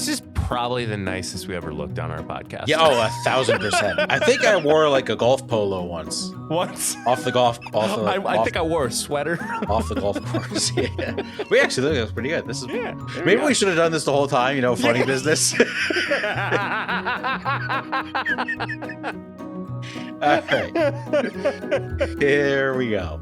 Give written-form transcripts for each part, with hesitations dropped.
This is probably the nicest we ever looked on our podcast. Yeah, 1,000%. I think I wore like a golf polo once. Once? I think I wore a sweater. Off the golf course. Yeah. We actually look, that's pretty good. This is Maybe we should have done this the whole time, funny business. All right. Here we go.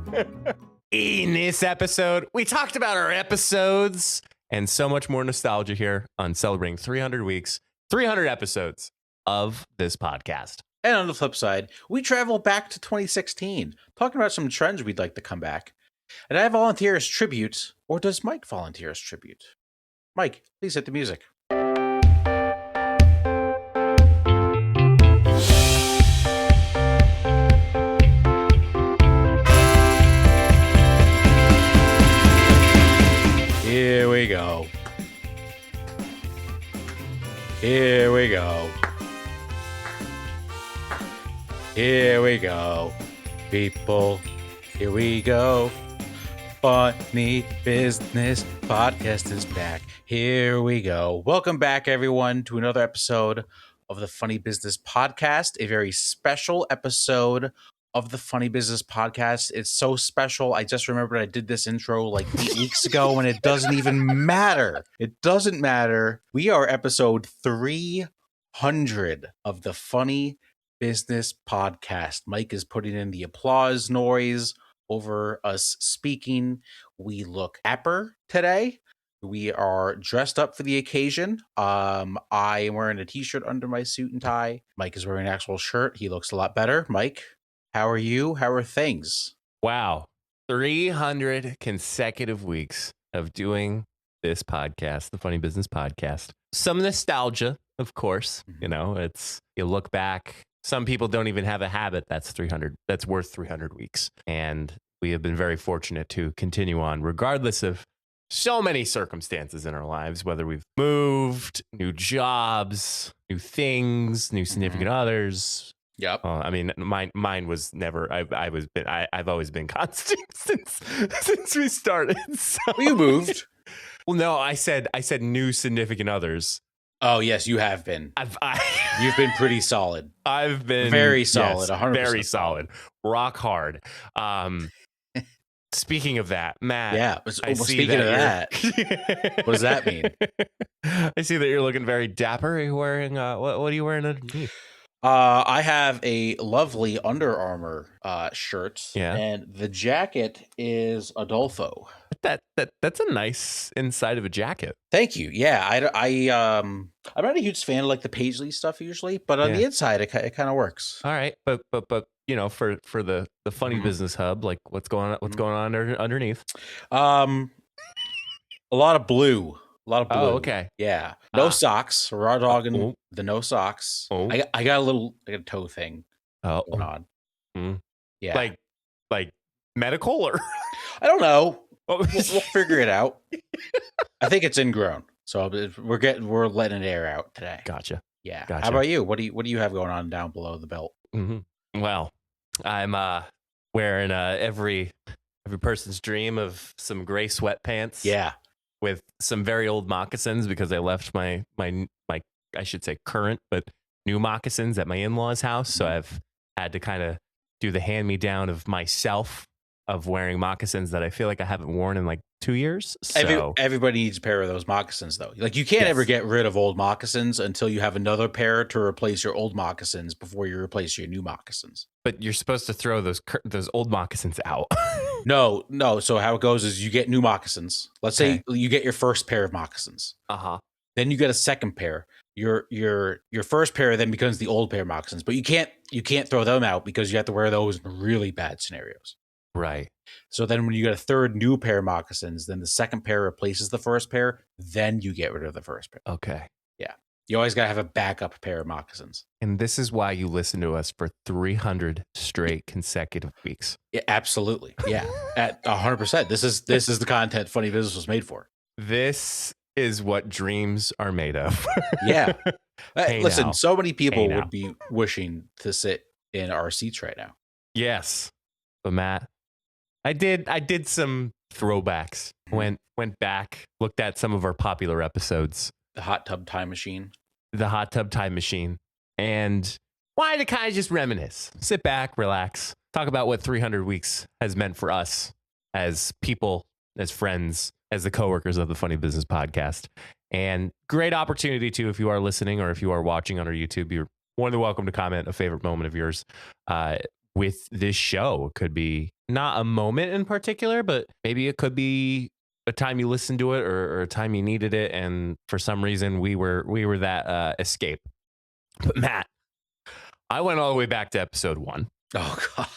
In this episode, we talked about our episodes and so much more nostalgia here on celebrating 300 weeks, 300 episodes of this podcast. And on the flip side, we travel back to 2016, talking about some trends we'd like to come back. And I volunteer as tribute, or does Mike volunteer as tribute? Mike, please hit the music. Here we go. Here we go. Here we go. People, here we go. Funny Business Podcast is back. Here we go. Welcome back, everyone, to another episode of the Funny Business Podcast, a very special episode of the Funny Business Podcast. It's so special. I just remembered I did this intro like 8 weeks ago, and it doesn't even matter. It doesn't matter. We are episode 300 of the Funny Business Podcast. Mike is putting in the applause noise over us speaking. We look dapper today. We are dressed up for the occasion. I am wearing a t-shirt under my suit and tie. Mike is wearing an actual shirt. He looks a lot better. Mike, how are you? How are things? Wow. 300 consecutive weeks of doing this podcast, the Funny Business Podcast. Some nostalgia, of course. You look back. Some people don't even have a habit that's worth 300 weeks. And we have been very fortunate to continue on regardless of so many circumstances in our lives, whether we've moved, new jobs, new things, new significant others. Yep. Mine was never. I've always been constant since we started. So. Well, you moved. Well, no, I said new significant others. Oh yes, you have been. You've been pretty solid. I've been very solid. 100% very solid. Rock hard. Speaking of that, Matt. Yeah. Speaking of that, what does that mean? I see that you're looking very dapper. Are you wearing what are you wearing underneath? I have a lovely Under Armour shirt, and the jacket is Adolfo. That's a nice inside of a jacket. Thank you. Yeah, I'm not a huge fan of like the paisley stuff usually, but on the inside it kind of works. All right, but for the Funny Business Hub, like what's going on underneath? A lot of blue. Oh, okay. Yeah. No socks. Raw dogging the no socks. Oh. I got a toe thing going on. Mm. Yeah. Like medical or I don't know. We'll figure it out. I think it's ingrown. So we're letting it air out today. Gotcha. Yeah. Gotcha. How about you? What do you have going on down below the belt? Mm-hmm. Well, I'm wearing every person's dream of some gray sweatpants. Yeah. With some very old moccasins because I left my I should say current but new moccasins at my in-laws' house. So I've had to kind of do the hand-me-down of myself of wearing moccasins that I feel like I haven't worn in like 2 years. So everybody needs a pair of those moccasins though. Like you can't ever get rid of old moccasins until you have another pair to replace your old moccasins before you replace your new moccasins. But you're supposed to throw those old moccasins out. No. So how it goes is you get new moccasins. Let's say you get your first pair of moccasins. Then you get a second pair. Your first pair then becomes the old pair of moccasins, but you can't throw them out because you have to wear those in really bad scenarios. Right. So then when you get a third new pair of moccasins, then the second pair replaces the first pair, then you get rid of the first pair. Okay. Yeah. You always got to have a backup pair of moccasins. And this is why you listen to us for 300 straight consecutive weeks. Yeah, absolutely. Yeah. At 100%. This is the content Funny Business was made for. This is what dreams are made of. Yeah. Hey listen, now. so many people Hey would be wishing to sit in our seats right now. Yes. But Matt, I did some throwbacks. Went back, looked at some of our popular episodes. The hot tub time machine. The hot tub time machine. And wanted to kind of just reminisce, sit back, relax, talk about what 300 weeks has meant for us as people, as friends, as the coworkers of the Funny Business Podcast. And great opportunity too, if you are listening or if you are watching on our YouTube, you're more than welcome to comment a favorite moment of yours with this show. It could be not a moment in particular, but maybe it could be a time you listened to it or a time you needed it, and for some reason we were that escape. But Matt, I went all the way back to episode 1. Oh God,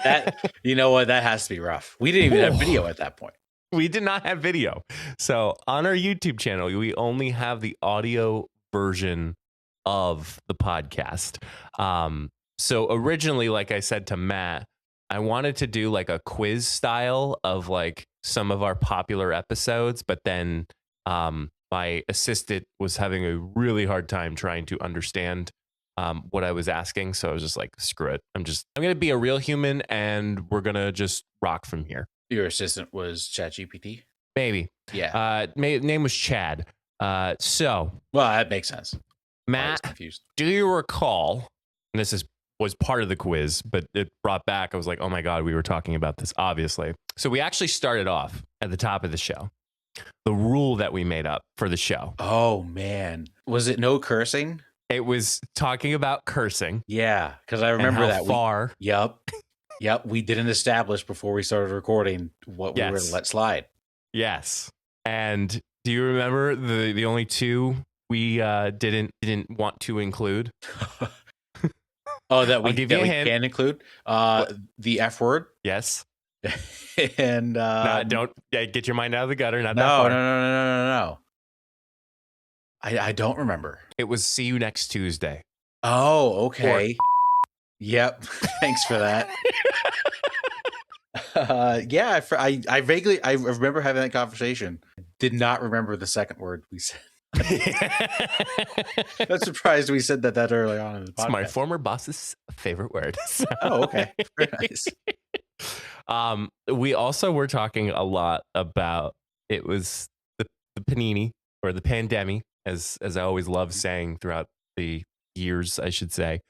that you know what? That has to be rough. We didn't even have video at that point. We did not have video, so on our YouTube channel we only have the audio version of the podcast. So originally, like I said to Matt, I wanted to do like a quiz style of like some of our popular episodes, but then my assistant was having a really hard time trying to understand what I was asking. So I was just like, screw it. I'm going to be a real human and we're going to just rock from here. Your assistant was ChatGPT? Maybe. Yeah. Name was Chad. So. Well, that makes sense. Matt, do you recall, and this was part of the quiz, but it brought back, I was like, oh my God, we were talking about this, obviously. So we actually started off at the top of the show. The rule that we made up for the show. Oh, man. Was it no cursing? It was talking about cursing. Yeah, because I remember and how that. Far. Yep. We didn't establish before we started recording what we were going to let slide. Yes. And do you remember the only two we didn't want to include? Oh, that we can include the F word. Yes. And don't get your mind out of the gutter. Not that no, far. No. I don't remember. It was see you next Tuesday. Oh, okay. Yep. Thanks for that. Yeah, I vaguely remember having that conversation. Did not remember the second word we said. I'm surprised we said that early on in the podcast. It's my former boss's favorite word. So. Oh, okay. Very nice. We also were talking a lot about, it was the panini or the pandemic, as I always love saying throughout the years, I should say.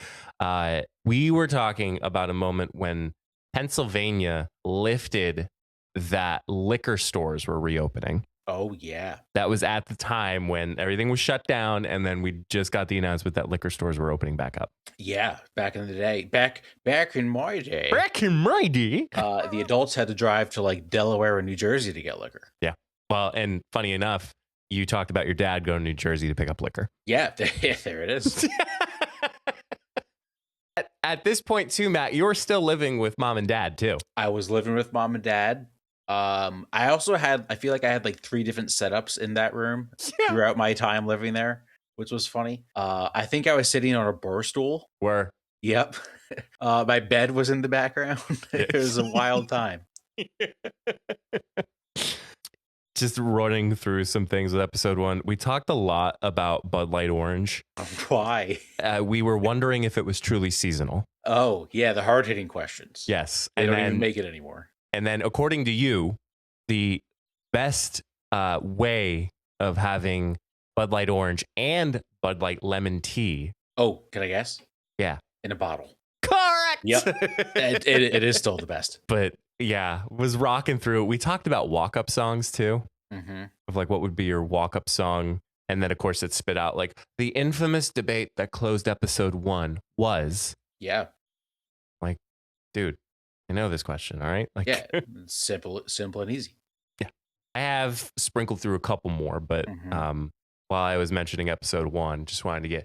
We were talking about a moment when Pennsylvania lifted that liquor stores were reopening. Oh, yeah. That was at the time when everything was shut down, and then we just got the announcement that liquor stores were opening back up. Yeah, back in the day. Back in my day. Back in my day. The adults had to drive to like Delaware and New Jersey to get liquor. Yeah. Well, and funny enough, you talked about your dad going to New Jersey to pick up liquor. Yeah, there it is. At this point, too, Matt, you were still living with mom and dad, too. I was living with mom and dad. I feel like I had like 3 different setups in that room throughout my time living there, which was funny. I think I was sitting on a bar stool. Yep. My bed was in the background. It was a wild time. Just running through some things with episode 1. We talked a lot about Bud Light Orange. Why? We were wondering if it was truly seasonal. Oh, yeah. The hard-hitting questions. Yes. They don't even make it anymore. And then, according to you, the best way of having Bud Light Orange and Bud Light Lemon Tea. Oh, can I guess? Yeah. In a bottle. Correct. Yep. It is still the best. But yeah, was rocking through it. We talked about walk-up songs too. Mm-hmm. Of like, what would be your walk-up song? And then, of course, it spit out like the infamous debate that closed episode 1 was. Yeah. Like, dude, I know this question, all right? Like, yeah, simple and easy. Yeah. I have sprinkled through a couple more, but while I was mentioning episode 1, just wanted to get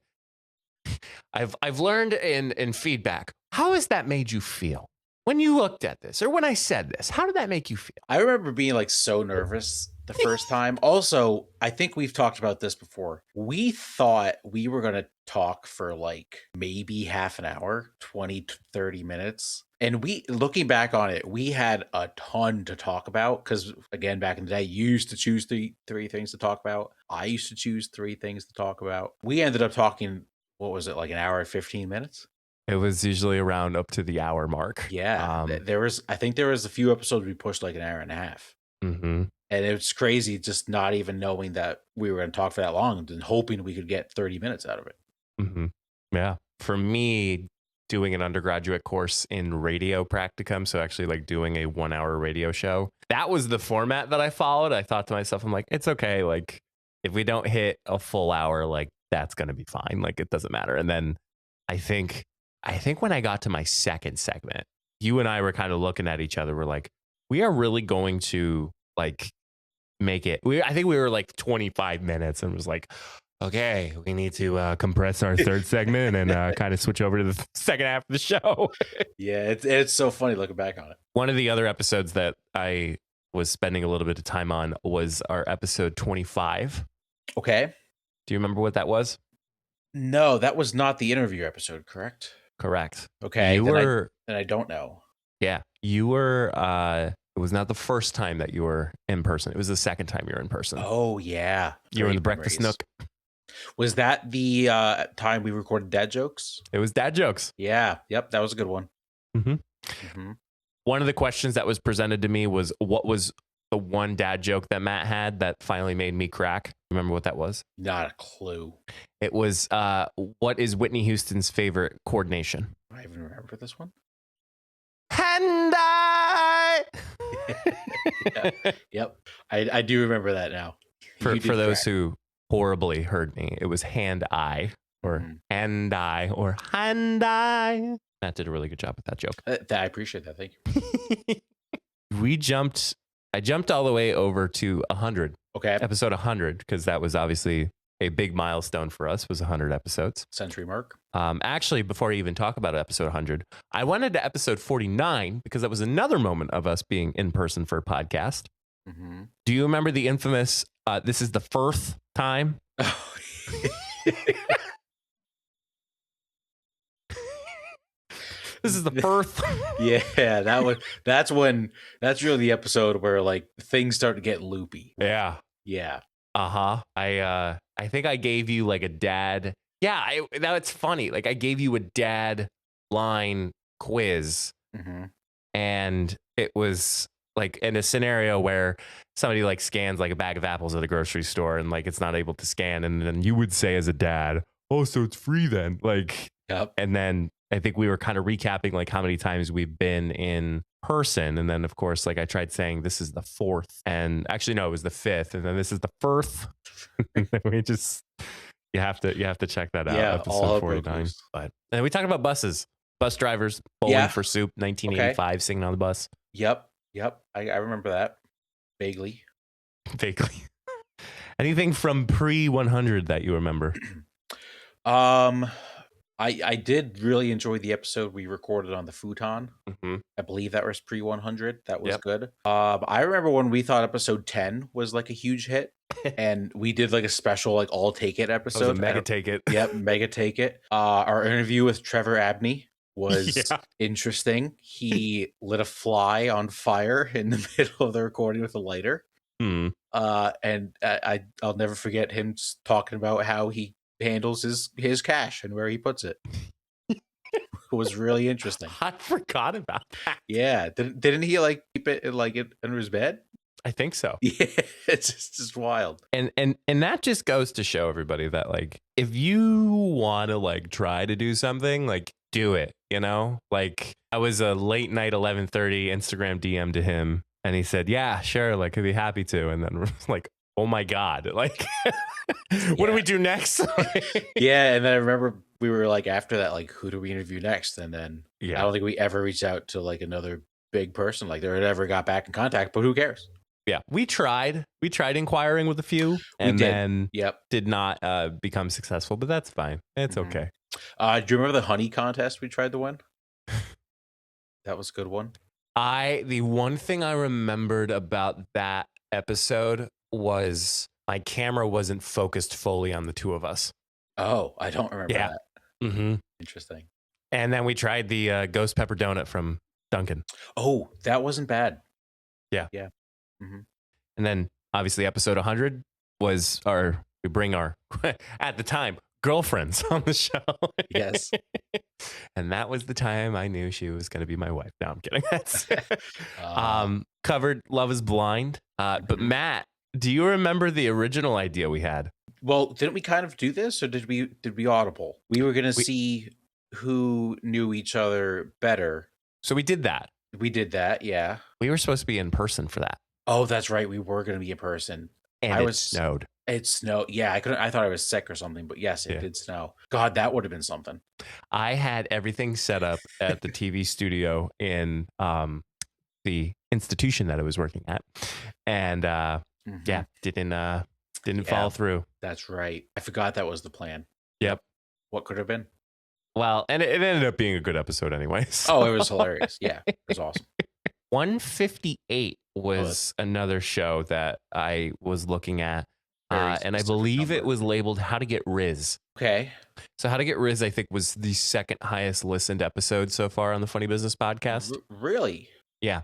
I've learned in feedback, how has that made you feel? When you looked at this or when I said this, how did that make you feel? I remember being like so nervous the first time. Also, I think we've talked about this before. We thought we were going to talk for like maybe half an hour, 20 to 30 minutes. And looking back on it, we had a ton to talk about because, again, back in the day, you used to choose three things to talk about. I used to choose 3 things to talk about. We ended up talking, what was it, like an hour and 15 minutes? It was usually around up to the hour mark. Yeah. I think there was a few episodes we pushed like an hour and a half. Mm-hmm. And it's crazy just not even knowing that we were going to talk for that long and hoping we could get 30 minutes out of it. Mm-hmm. Yeah. For me, doing an undergraduate course in radio practicum, so actually like doing a 1 hour radio show, that was the format that I followed. I thought to myself, I'm like, it's okay. Like if we don't hit a full hour, like that's going to be fine. Like it doesn't matter. And then I think when I got to my second segment, you and I were kind of looking at each other. We're like, we are really going to like make it. I think we were like 25 minutes and was like, okay, we need to compress our third segment and kind of switch over to the second half of the show. Yeah, it's so funny looking back on it. One of the other episodes that I was spending a little bit of time on was our episode 25. Okay. Do you remember what that was? No, that was not the interview episode, correct? Correct. Okay. Then I don't know. Yeah. You were, it was not the first time that you were in person. It was the second time you were in person. Oh, yeah. You were in the breakfast nook. Was that the time we recorded dad jokes? It was dad jokes. Yeah. Yep. That was a good one. Mm-hmm. Mm-hmm. One of the questions that was presented to me was, what was the one dad joke that Matt had that finally made me crack? Remember what that was? Not a clue. It was, what is Whitney Houston's favorite coordination? I even remember this one. And I. Yep. I do remember that now. For those who horribly heard me, it was hand-eye or hand-eye or hand-eye. Matt did a really good job with that joke. I appreciate that. Thank you. I jumped all the way over to 100. Okay. Episode 100, because that was obviously a big milestone for us, was 100 episodes. Century mark. Actually, before I even talk about episode 100, I went into episode 49 because that was another moment of us being in person for a podcast. Mm-hmm. Do you remember the infamous, this is the first time? Oh, This is the first. Yeah, that's really the episode where like things start to get loopy. Yeah. Yeah. Uh-huh. I think I gave you like a dad. Yeah, that's funny. Like I gave you a dad line quiz. Mm-hmm. And it was like in a scenario where somebody like scans like a bag of apples at a grocery store and like it's not able to scan. And then you would say as a dad, oh, so it's free then. Like, yep. And then I think we were kind of recapping like how many times we've been in person. And then of course, like I tried saying this is the fourth, and actually, no, it was the fifth. And then this is the first. And then we just, you have to check that out. Yeah, episode 49. But and we talked about buses, bus drivers, bowling for soup, 1985, okay. Singing on the bus. Yep. I remember that vaguely. Anything from pre 100 that you remember? I did really enjoy the episode we recorded on the futon. Mm-hmm. I believe that was pre 100. That was good. I remember when we thought episode 10 was like a huge hit, and we did like a special like all take it episode. That was a mega take it. Yep, mega take it. Our interview with Trevor Abney was interesting. He lit a fly on fire in the middle of the recording with a lighter. And I'll never forget him talking about how he handles his cash and where he puts it. It was really interesting. I forgot about that. Yeah, didn't he like keep it like it under his bed? I think so. Yeah, it's just wild. And that just goes to show everybody that like if you want to like try to do something, like do it, you know? Like I was a late night 11:30 Instagram DM to him and he said, "Yeah, sure, like I'd be happy to." And then like, "Oh my God, like what do we do next?" Yeah, and then I remember we were like after that, like, who do we interview next? And then I don't think we ever reached out to like another big person, like they ever got back in contact, but who cares? Yeah, we tried inquiring with a few and then did not become successful, but that's fine. It's okay. Do you remember the honey contest we tried to win? That was a good one. The one thing I remembered about that episode was my camera wasn't focused fully on the two of us. Oh, I don't remember that. Mm-hmm. Interesting. And then we tried the ghost pepper donut from Dunkin'. Oh, that wasn't bad. Yeah. Mm-hmm. And then obviously episode 100 was we bring our, at the time, girlfriends on the show. Yes. And that was the time I knew she was going to be my wife. No, I'm kidding. Covered Love is Blind. But Matt, do you remember the original idea we had? Well, didn't we kind of do this, or did we audible? We were gonna see who knew each other better. So we did that. We did that, yeah. We were supposed to be in person for that. Oh, that's right. We were gonna be in person. And it snowed. It snowed. Yeah, I thought I was sick or something, but yes, it did snow. God, that would have been something. I had everything set up at the TV studio in the institution that I was working at, and didn't follow through. That's right. I forgot that was the plan. Yep. What could have been? Well, and it ended up being a good episode anyway. So. Oh, it was hilarious. Yeah, it was awesome. 158 was another show that I was looking at, and I believe it was labeled How to Get Riz. Okay. So How to Get Riz, I think, was the second highest listened episode so far on the Funny Business Podcast. Really? Yeah.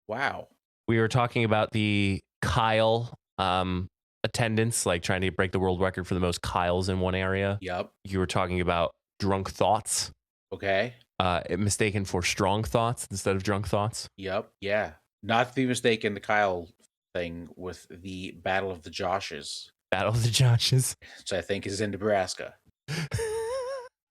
Wow. We were talking about the Kyle attendance, like trying to break the world record for the most Kyles in one area. Yep. You were talking about drunk thoughts. Okay. Mistaken for strong thoughts instead of drunk thoughts. Yep. Yeah. Not to be mistaken, the Kyle thing with the Battle of the Joshes. Battle of the Joshes. Which I think is in Nebraska.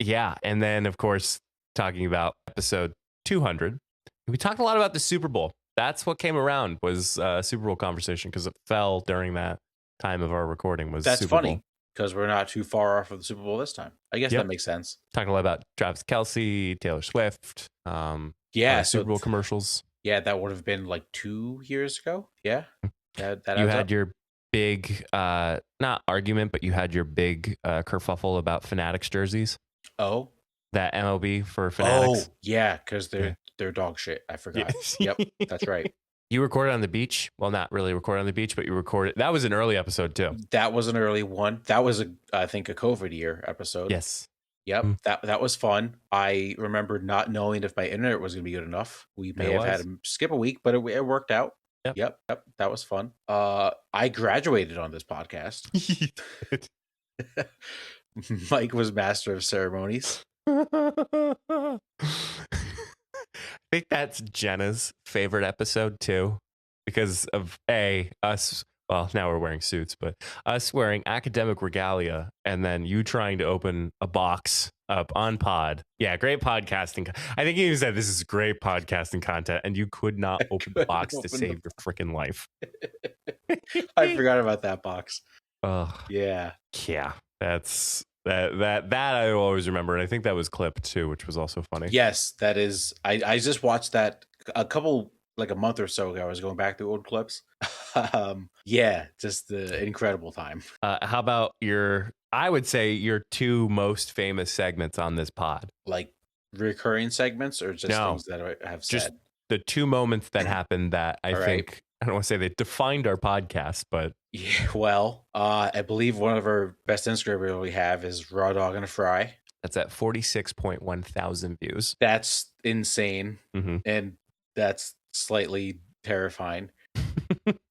Yeah. And then, of course, talking about episode 200. We talked a lot about the Super Bowl. That's what came around was Super Bowl conversation because it fell during that time of our recording. That's Super funny. Bowl. Because we're not too far off of the Super Bowl this time. I guess that makes sense. Talking a lot about Travis Kelce, Taylor Swift, Super Bowl commercials. Yeah, that would have been like 2 years ago. Yeah. That you had your big, not argument, but you had your big kerfuffle about Fanatics jerseys. Oh. That MLB for Fanatics. Oh, yeah, because they're dog shit. I forgot. Yep, that's right. You recorded on the beach. Well, not really recorded on the beach, but you recorded. That was an early episode too. That was an early one. That was I think a COVID year episode. Yes. Yep. That was fun. I remember not knowing if my internet was going to be good enough. We may have had to skip a week, but it worked out. Yep. That was fun. I graduated on this podcast. Mike was master of ceremonies. I think that's Jenna's favorite episode too, because of us. Well, now we're wearing suits, but us wearing academic regalia and then you trying to open a box up on pod. Yeah, great podcasting. I think you even said this is great podcasting content and you could not open the box to save your freaking life. I forgot about that box. Oh, yeah. Yeah, that's that I always remember. And I think that was clipped too, which was also funny. Yes, that is. I just watched that a month or so ago. I was going back to old clips. Yeah, just the incredible time. How about I would say your two most famous segments on this pod? Like recurring segments or just things that I have said? Just the two moments that happened that I think, I don't want to say they defined our podcast, but. Yeah, well, I believe one of our best Instagram reels we have is Raw Dog and a Fry. That's at 46.1 thousand views. That's insane. Mm-hmm. And that's slightly terrifying.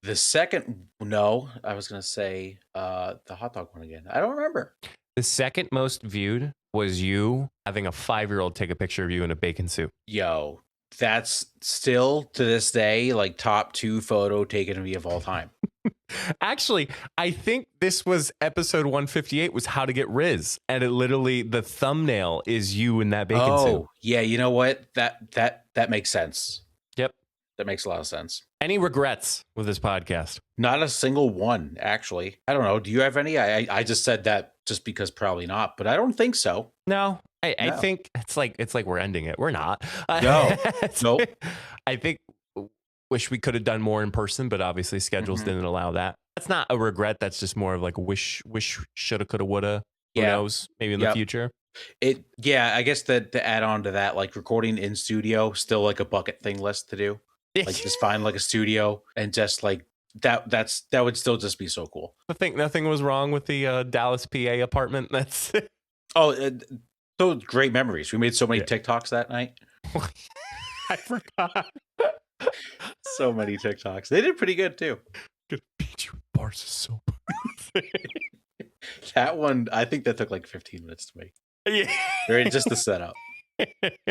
The second, I was going to say the hot dog one again. I don't remember. The second most viewed was you having a 5-year-old take a picture of you in a bacon suit. Yo, that's still to this day like top 2 photo taken of me of all time. Actually, I think this was episode 158 was How to Get Riz. And it literally, the thumbnail is you in that bacon suit. Oh, yeah. You know what? That makes sense. Yep. That makes a lot of sense. Any regrets with this podcast? Not a single one, actually. I don't know. Do you have any? I just said that just because probably not, but I don't think so. No, I think it's like we're ending it. We're not. No. Nope. I think wish we could have done more in person, but obviously schedules didn't allow that. That's not a regret. That's just more of like a wish, shoulda, coulda, woulda. Who knows? Maybe in the future. I guess that to add on to that, like recording in studio, still like a bucket thing list to do. Like just find like a studio and just like that would still just be so cool. I think nothing was wrong with the Dallas, PA apartment. That's so great memories. We made so many TikToks that night. I forgot. So many TikToks. They did pretty good too. Gonna beat you with bars of soap. That one, I think that took like 15 minutes to make. Yeah. Just the setup.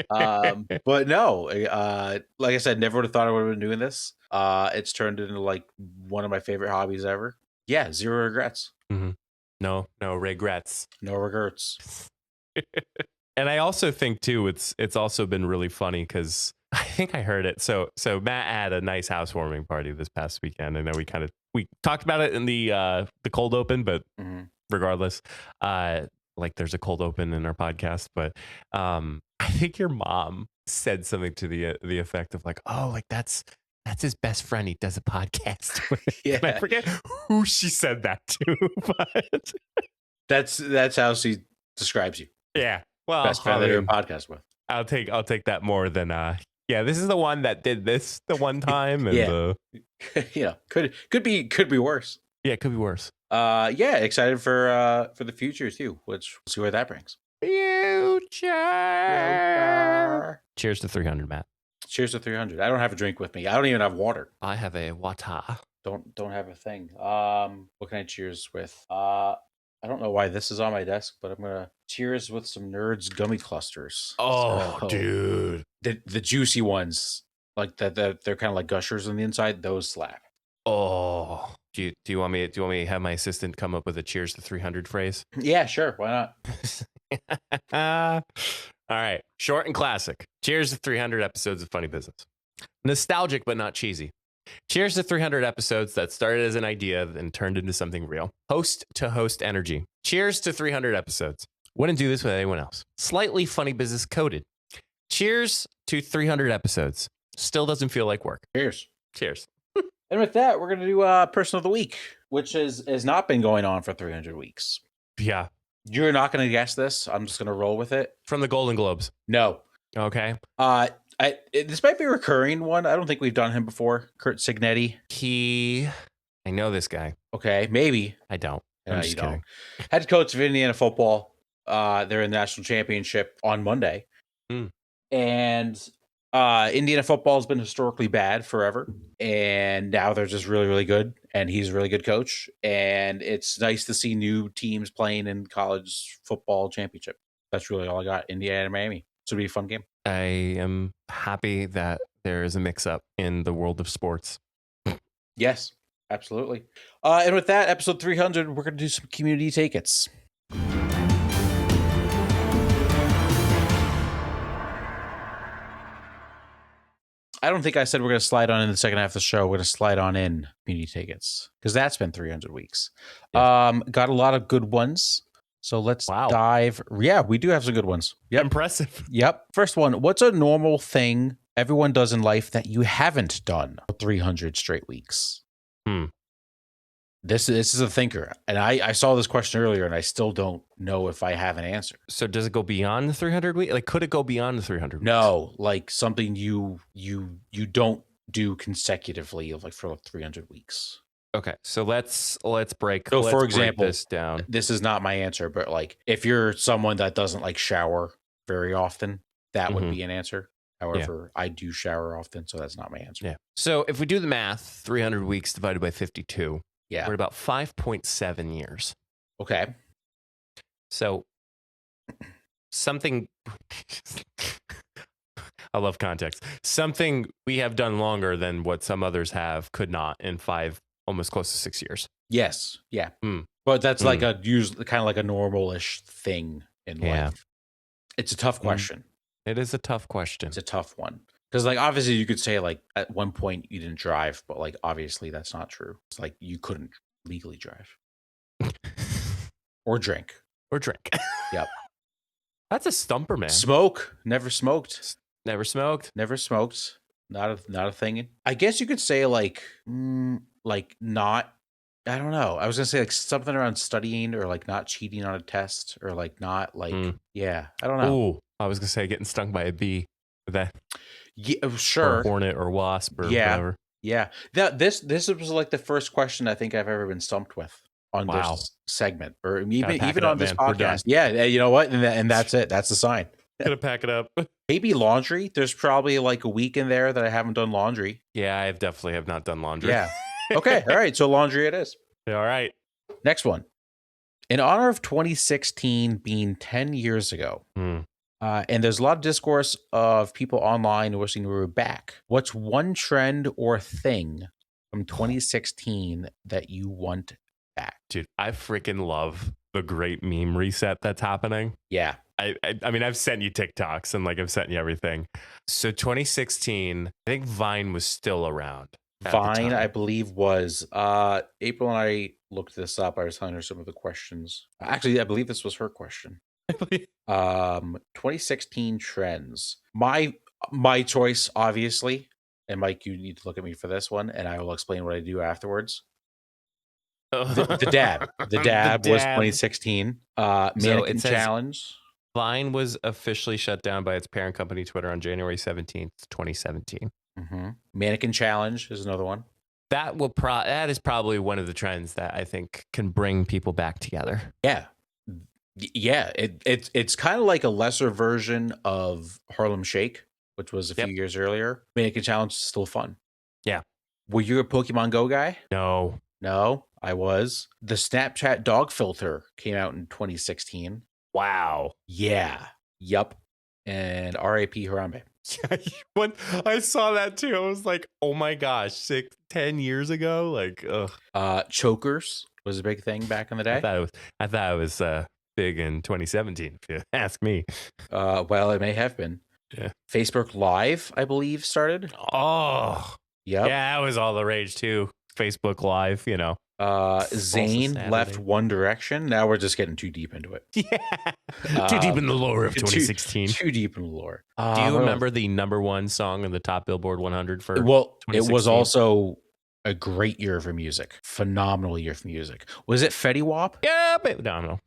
But no, like I said, never would have thought I would have been doing this. It's turned into like one of my favorite hobbies ever. Yeah, zero regrets. Mm-hmm. No regrets. No regrets. And I also think too, it's also been really funny because I think I heard it. So Matt had a nice housewarming party this past weekend. I know we talked about it in the cold open, but regardless, like there's a cold open in our podcast. But I think your mom said something to the effect of like, oh, like that's his best friend. He does a podcast with. Yeah. And I forget who she said that to, but that's how she describes you. Yeah. Well, Best friend that you're a podcast with. I'll take that more than yeah, this is the one that did this the one time and yeah. Could be worse. Yeah, it could be worse. Yeah, excited for the future too. We'll see where that brings. Future. Cheers to 300, Matt. Cheers to 300. I don't have a drink with me. I don't even have water. I have a water. Don't have a thing. What can I cheers with? I don't know why this is on my desk, but I'm gonna cheers with some Nerds gummy clusters. Oh, dude, the juicy ones, like that. They're kind of like gushers on the inside. Those slap. Oh, do you want me to have my assistant come up with a cheers to 300 phrase? Yeah, sure. Why not? All right, short and classic. Cheers to 300 episodes of Funny Business. Nostalgic but not cheesy. Cheers to 300 episodes that started as an idea and turned into something real. Host to host energy. Cheers to 300 episodes. Wouldn't do this with anyone else. Slightly Funny Business coded. Cheers to 300 episodes. Still doesn't feel like work. Cheers. Cheers. And with that, we're going to do Person of the Week, which has not been going on for 300 weeks. Yeah. You're not going to guess this. I'm just going to roll with it. From the Golden Globes. No. Okay. This might be a recurring one. I don't think we've done him before. Kurt Signetti. I know this guy. Okay, maybe. I don't. I'm just kidding. Head coach of Indiana football. They're in the national championship on Monday. And Indiana football has been historically bad forever. And now they're just really, really good. And he's a really good coach. And it's nice to see new teams playing in college football championship. That's really all I got. Indiana and Miami. So it'll be a fun game. I am happy that there is a mix-up in the world of sports. Yes, absolutely. And with that, episode 300, we're going to do some community take-its. I don't think I said we're going to slide on in the second half of the show. We're going to slide on in community take-its because that's been 300 weeks. Yes. Got a lot of good ones. So let's dive. Yeah, we do have some good ones. Yep. Impressive. Yep. First one. What's a normal thing everyone does in life that you haven't done for 300 straight weeks? This is a thinker. And I saw this question earlier and I still don't know if I have an answer. So does it go beyond the 300 weeks? Like, could it go beyond the 300 weeks? No, like something you don't do consecutively like for 300 weeks. Okay, so let's break. So, for example, this down. This is not my answer, but like if you're someone that doesn't like shower very often, that would be an answer. However, I do shower often, so that's not my answer. Yeah. So if we do the math, 300 weeks divided by 52, we're at about 5.7 years. Okay. So something. I love context. Something we have done longer than what some others have could not in 5. Almost close to 6 years. Yes. Yeah. But that's like a usually kind of like a normal-ish thing in life. It's a tough question. It is a tough question. It's a tough one. Because like obviously you could say like at one point you didn't drive, but like obviously that's not true. It's like you couldn't legally drive. Or drink. Yep. That's a stumper, man. Smoke. Never smoked. Never smoked. Never smoked. Not a thing. I guess you could say like not, I don't know. I was gonna say like something around studying or like not cheating on a test or like not like I don't know. Ooh, I was gonna say getting stung by a bee. That sure. Or a hornet or wasp or whatever. Yeah. This was like the first question I think I've ever been stumped with on this segment or even on this podcast. Yeah, you know what? And that's it. That's the sign. Gonna pack it up. Maybe laundry. There's probably like a week in there that I haven't done laundry. Yeah, I definitely have not done laundry. Yeah. Okay. All right. So laundry it is. All right. Next one. In honor of 2016 being 10 years ago, And there's a lot of discourse of people online wishing we were back. What's one trend or thing from 2016 that you want back? Dude, I freaking love the great meme reset that's happening. Yeah. I mean, I've sent you TikToks and like I've sent you everything. So 2016, I think Vine was still around. Vine, I believe, was April, and I looked this up. I was telling her some of the questions. Actually, I believe this was her question. 2016 trends. My choice, obviously, and Mike, you need to look at me for this one, and I will explain what I do afterwards. The dab. The dab was 2016. Mannequin challenge. Vine was officially shut down by its parent company, Twitter, on January 17th, 2017. Mm-hmm. Mannequin challenge is another one. That is probably one of the trends that I think can bring people back together. Yeah. Yeah. It's kind of like a lesser version of Harlem Shake, which was a few years earlier. Mannequin challenge is still fun. Yeah. Were you a Pokemon Go guy? No, I was. The Snapchat dog filter came out in 2016. Wow. Yeah. Yup. And RAP Harambe. When I saw that too, I was like, oh my gosh, 10 years ago? Like, ugh. Chokers was a big thing back in the day. I thought it was big in 2017, if you ask me. Well, it may have been. Yeah. Facebook Live, I believe, started. Oh. Yep. Yeah, that was all the rage too. Facebook Live, you know. Zayn left One Direction. Now we're just getting too deep into it. Yeah. Too deep in the lore of 2016. Too deep in the lore. Do you remember the number one song in the top Billboard 100 for it was also a great year for music. Phenomenal year for music. Was it Fetty Wap? Yeah, but no, no.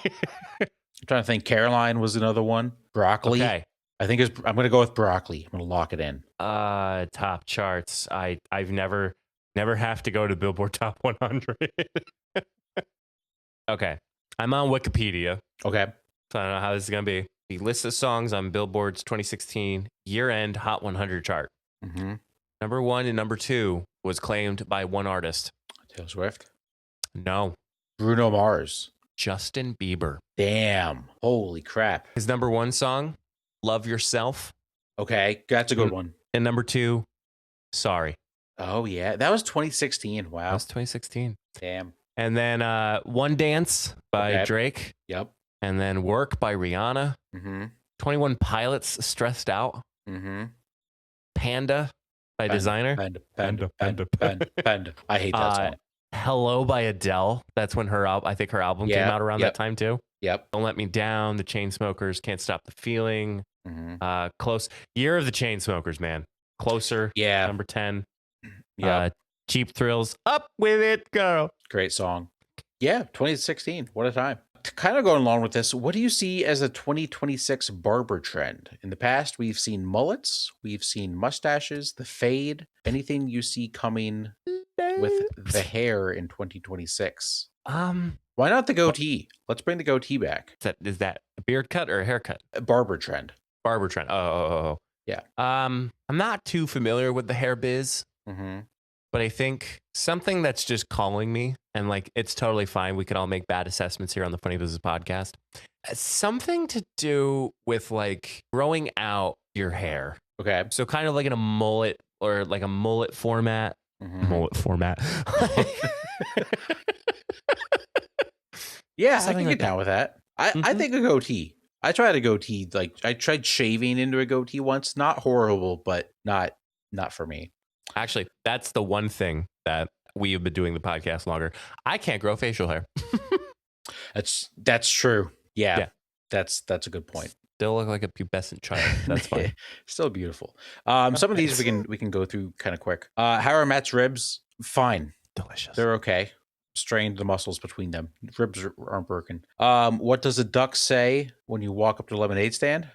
I'm trying to think. Caroline was another one. Broccoli. Okay. I'm going to go with Broccoli. I'm going to lock it in. Top charts. I've never have to go to Billboard Top 100. Okay. I'm on Wikipedia. Okay. So I don't know how this is going to be. The list of songs on Billboard's 2016 year-end Hot 100 chart. Mm-hmm. Number 1 and number 2 was claimed by one artist. Taylor Swift? No. Bruno Mars. Justin Bieber. Damn. Holy crap. His number 1 song, Love Yourself. Okay. That's a good one. And number 2, Sorry. Oh, yeah. That was 2016. Wow. That was 2016. Damn. And then One Dance by Drake. Yep. And then Work by Rihanna. Mm-hmm. 21 Pilots, Stressed Out. Mm-hmm. Panda by Designer. Panda. I hate that song. Hello by Adele. That's when I think her album came out around that time too. Yep. Don't Let Me Down, The Chainsmokers, Can't Stop the Feeling. Mm-hmm. Close. Year of the Chainsmokers, man. Closer. Yeah. Number 10. Yeah. Cheap Thrills. Up with it, girl. Great song. Yeah. 2016. What a time. Kind of going along with this, what do you see as a 2026 barber trend? In the past, we've seen mullets, we've seen mustaches, the fade. Anything you see coming with the hair in 2026? Why not the goatee? Let's bring the goatee back. Is that a beard cut or a haircut? A barber trend. Barber trend. Oh. Yeah. I'm not too familiar with the hair biz. Mm-hmm. But I think something that's just calling me, and like it's totally fine. We can all make bad assessments here on the Funny Business Podcast. Something to do with like growing out your hair. Okay. So kind of like in a mullet or like a mullet format. Mm-hmm. Mullet format. Yeah, I can get down with that. I think a goatee. I tried a goatee. Like I tried shaving into a goatee once. Not horrible, but not for me. Actually, that's the one thing that we have been doing the podcast longer. I can't grow facial hair. That's true. Yeah. That's a good point. Still look like a pubescent child. That's fine. Still beautiful. Some of these we can go through kind of quick. How are Matt's ribs? Fine. Delicious. They're okay. Strained the muscles between them. Ribs aren't broken. What does a duck say when you walk up to a lemonade stand?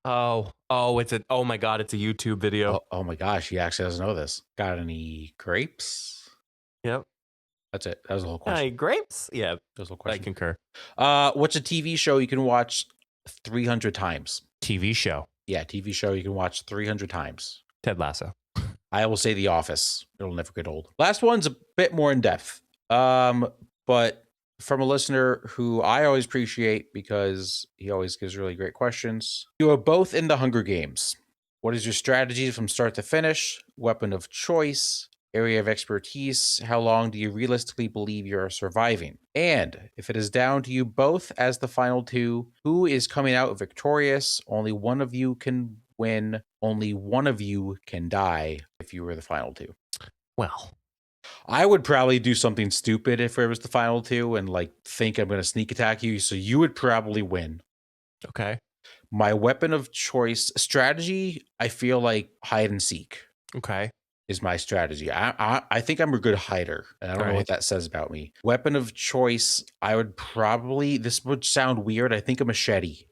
Oh my God, it's a YouTube video. Oh my gosh, he actually doesn't know this. Got any grapes? Yep. That's it. That was the whole question. Any grapes? Yeah. That was the whole question. I concur. What's a TV show you can watch 300 times? TV show. Yeah, TV show you can watch 300 times. Ted Lasso. I will say The Office. It'll never get old. Last one's a bit more in depth. But from a listener who I always appreciate because he always gives really great questions. You are both in the Hunger Games. What is your strategy from start to finish? Weapon of choice? Area of expertise? How long do you realistically believe you are surviving? And if it is down to you both as the final two, who is coming out victorious? Only one of you can win. Only one of you can die if you were the final two. Well, I would probably do something stupid if it was the final two and like think I'm going to sneak attack you. So you would probably win. okay. My weapon of choice strategy, I feel like hide and seek Okay. is my strategy. I think I'm a good hider. And I don't know what that says about me. Weapon of choice, I would probably, this would sound weird. I think a machete.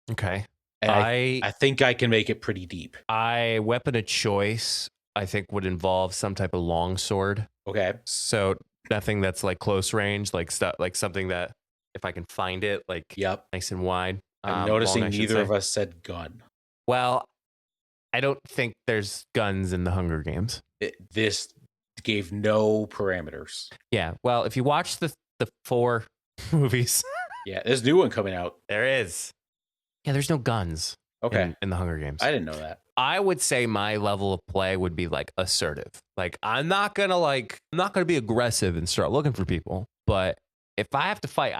Okay. And I think I can make it pretty deep. Weapon of choice, I think would involve some type of long sword. Okay. So nothing that's like close range, like stuff, like something that if I can find it, like nice and wide. I'm noticing neither of us said gun. Well, I don't think there's guns in the Hunger Games. This gave no parameters. Yeah. Well, if you watch the 4 movies. Yeah, there's a new one coming out. There is. Yeah, there's no guns. Okay. In the Hunger Games. I didn't know that. I would say my level of play would be like assertive. Like I'm not gonna be aggressive and start looking for people. But if I have to fight,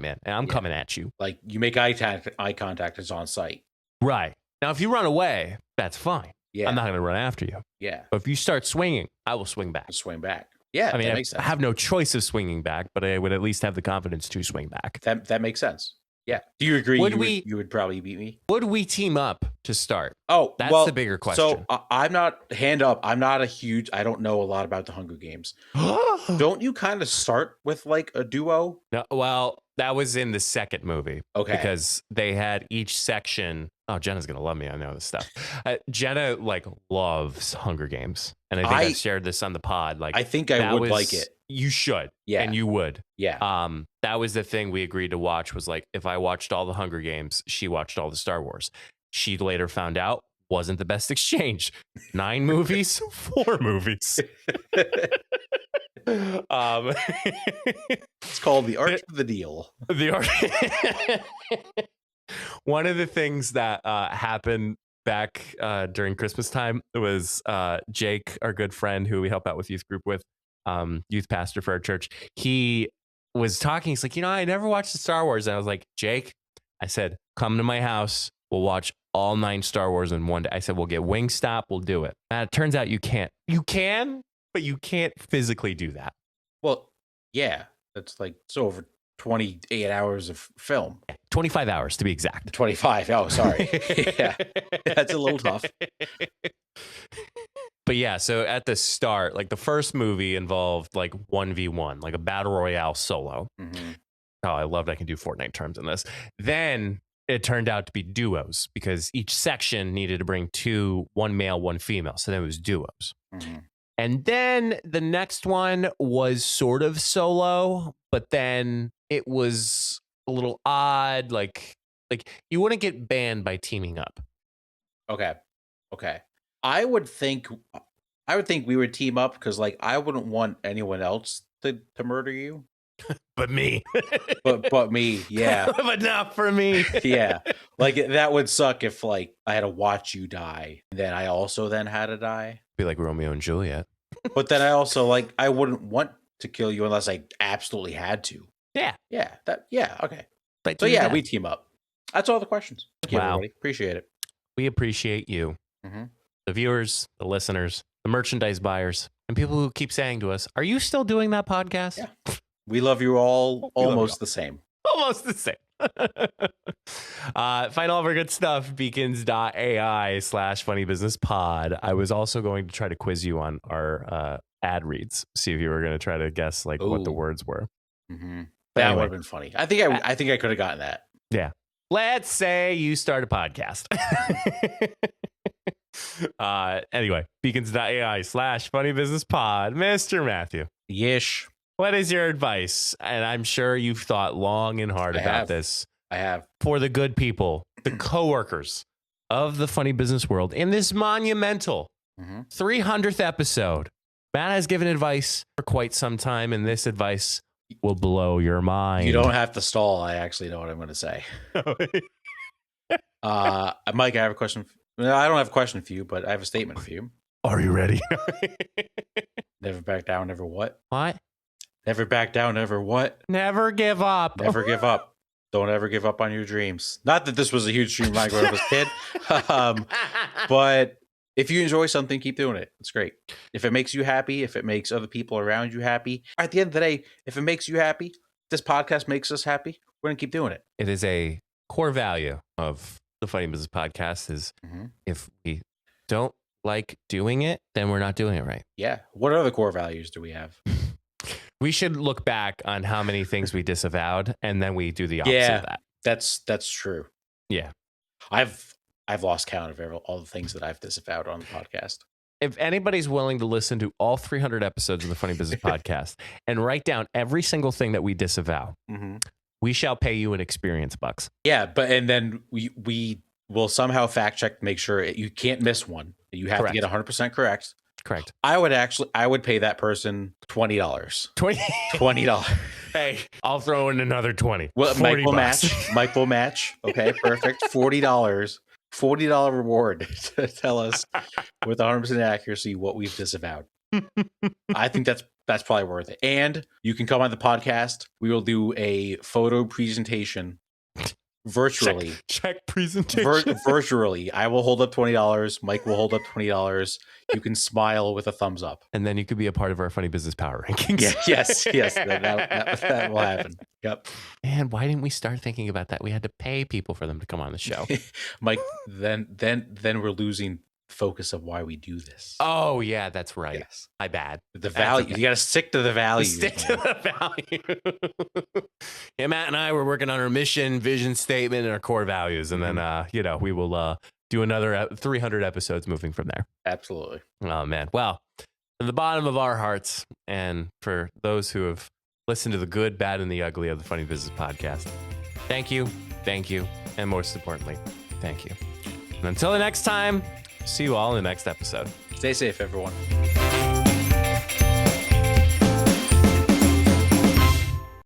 man. And I'm coming at you. Like you make eye contact, it's on sight. Right. Now, if you run away, that's fine. Yeah. I'm not going to run after you. Yeah. But if you start swinging, I will swing back. Swing back. Yeah, I mean, that makes sense. I have no choice of swinging back, but I would at least have the confidence to swing back. That makes sense. Yeah. Do you agree you would probably beat me? Would we team up to start? Oh, that's the bigger question. So I'm not, hand up, I don't know a lot about the Hunger Games. Don't you kind of start with like a duo? No, well, that was in the second movie. Okay. Because they had each section. Oh, Jenna's going to love me. I know this stuff. Jenna like loves Hunger Games. And I think I've shared this on the pod. Like, I think I would like it. You should. Yeah. And you would. Yeah. That was the thing we agreed to watch was like, if I watched all the Hunger Games, she watched all the Star Wars. She later found out wasn't the best exchange. 9 movies, 4 movies. It's called the art of the deal. The art. One of the things that happened back during Christmas time was Jake, our good friend who we help out with youth group with, youth pastor for our church. He was talking. He's like, I never watched the Star Wars. And I was like, Jake, I said, come to my house. We'll watch all 9 Star Wars in one day. I said, we'll get Wingstop. We'll do it. And it turns out you can't. You can, but you can't physically do that. Well, yeah. That's like, it's over 28 hours of film. 25 hours to be exact. 25. Oh, sorry. Yeah. That's a little tough. But yeah, so at the start, like the first movie involved like 1v1, like a battle royale solo. Mm-hmm. Oh, I loved I can do Fortnite terms in this. Then it turned out to be duos because each section needed to bring 2, 1 male, 1 female. So then it was duos. Mm-hmm. And then the next one was sort of solo, but then it was a little odd. Like you wouldn't get banned by teaming up. Okay. I would think we would team up because like I wouldn't want anyone else to murder you. But me. but me, yeah. But not for me. Yeah. Like that would suck if like I had to watch you die. And then I also then had to die. Be like Romeo and Juliet. But then I also like I wouldn't want to kill you unless I absolutely had to. Yeah. Yeah. Okay. But so yeah, we team up. That's all the questions. Thank you, everybody. Appreciate it. We appreciate you. Mm-hmm. The viewers, the listeners, the merchandise buyers, and people who keep saying to us, are you still doing that podcast? Yeah. We love you all almost the same. Almost the same. Find all of our good stuff, beacons.ai/funnybusinesspod. I was also going to try to quiz you on our ad reads, see if you were going to try to guess like what the words were. Mm-hmm. That anyway, would have been funny. I think I could have gotten that. Yeah. Let's say you start a podcast. Anyway, beacons.ai/funnybusinesspod. Mr. Matthew. Yish. What is your advice? And I'm sure you've thought long and hard about this. I have. For the good people, the coworkers of the funny business world in this monumental 300th episode. Matt has given advice for quite some time, and this advice will blow your mind. You don't have to stall. I actually know what I'm going to say. Mike, I have a question. I don't have a question for you, but I have a statement for you. Are you ready? Never back down, never what? What? Never back down, never what? Never give up. Never give up. Don't ever give up on your dreams. Not that this was a huge dream when I grew up as a kid, but if you enjoy something, keep doing it. It's great. If it makes you happy, if it makes other people around you happy, at the end of the day, if it makes you happy, this podcast makes us happy, we're going to keep doing it. It is a core value of the Funny Business Podcast is if we don't like doing it, then we're not doing it right. Yeah. What other core values do we have? We should look back on how many things we disavowed, and then we do the opposite of that. That's true. Yeah. I've lost count of all the things that I've disavowed on the podcast. If anybody's willing to listen to all 300 episodes of the Funny Business Podcast and write down every single thing that we disavow, we shall pay you an experience bucks. Yeah, and then we will somehow fact check to make sure you can't miss one. You have to get 100% correct. Correct. I would pay that person $20. $20. Hey, I'll throw in another 20. Well, Mike will match. Mike will match. Okay, perfect. $40. $40 reward to tell us with 100% accuracy what we've disavowed. I think that's probably worth it. And you can come on the podcast. We will do a photo presentation virtually. Check presentation. Virtually. I will hold up $20. Mike will hold up $20. You can smile with a thumbs up. And then you could be a part of our Funny Business Power Rankings. Yeah, yes. That will happen. Yep. Man, why didn't we start thinking about that? We had to pay people for them to come on the show. Mike, then we're losing focus of why we do this. Oh, yeah, that's right. Yes. My bad. The value. Okay. You got to stick to the value. Stick to the value. Yeah, Matt and I were working on our mission, vision statement, and our core values. And then, we will do another 300 episodes moving from there. Absolutely. Oh, man. Well, from the bottom of our hearts, and for those who have listened to the good, bad, and the ugly of the Funny Business Podcast, thank you, and most importantly, thank you. And until the next time, see you all in the next episode. Stay safe, everyone.